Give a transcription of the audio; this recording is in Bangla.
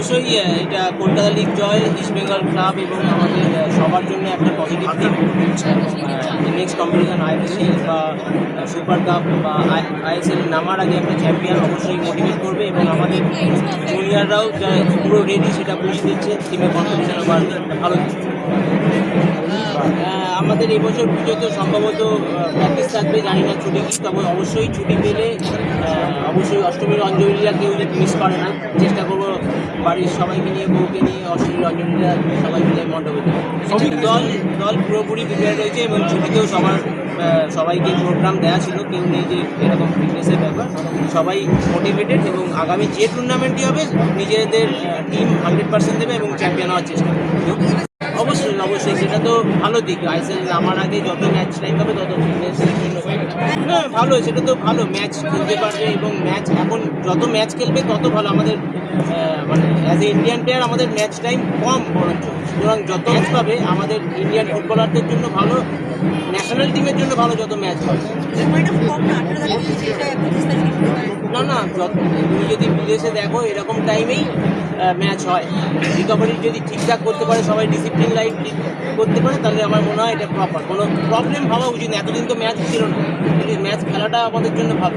অবশ্যই এটা কলকাতা লিগ জয়, ইস্ট বেঙ্গল ক্লাব এবং আমাদের সবার জন্য একটা পজিটিভ দিক। নেক্সট কম্পিটিশন আইএফসি বা সুপার কাপ বা আইএসএল নামার আগে একটা চ্যাম্পিয়ন অবশ্যই মোটিভেট করবে এবং আমাদের জুনিয়ররাও যা পুরো রেডি সেটা বুঝিয়ে দিচ্ছে টিমের কম্পিটিশন আবার ভালো দিচ্ছে। আমাদের এবছর পুজোতে সম্ভবত প্র্যাকটিস থাকবে, জানি না ছুটি কি, তবে অবশ্যই ছুটি পেলে অবশ্যই অষ্টমীর অঞ্জলিরা কেউ মিস করে না, চেষ্টা করবো বাড়ির সবাইকে নিয়ে, বউকে নিয়ে অষ্টমীর অঞ্জলিরা সবাই মিলে মণ্ডপে দল দল পুরোপুরি প্রিপেয়ার রয়েছে এবং ছুটিতেও সবাইকে প্রোগ্রাম দেওয়া ছিল, কেউ নেই যে এরকম ফিটনেসের ব্যাপার, সবাই মোটিভেটেড এবং আগামী যে টুর্নামেন্টই হবে নিজেদের টিম 100% দেবে এবং চ্যাম্পিয়ন হওয়ার চেষ্টা করবে। অবশ্যই সেটা তো ভালো দিক। আইএসএল আমার আগে যত ম্যাচ টাইম হবে তত ফিটনেসের জন্য ভালো, সেটা তো ভালো, ম্যাচ খেলতে পারবে এবং ম্যাচ এখন যত ম্যাচ খেলবে তত ভালো। আমাদের মানে অ্যাজ এ ইন্ডিয়ান প্লেয়ার আমাদের ম্যাচ টাইম কম বরঞ্চ, সুতরাং যত ম্যাচ পাবে আমাদের ইন্ডিয়ান ফুটবলারদের জন্য ভালো, ন্যাশনাল টিমের জন্য ভালো যত ম্যাচ পাবে। না তুমি যদি বিদেশে দেখো এরকম টাইমেই ম্যাচ হয়। রিকভারি যদি ঠিকঠাক করতে পারে, সবাই ডিসিপ্লিন লাইফ করতে পারে, তাহলে আমার মনে হয় এটা প্রপার, কোনো প্রবলেম ভাবা উচিত না। এতদিন তো ম্যাচ ছিল না, কিন্তু ম্যাচ খেলাটা আমাদের জন্য ভালো।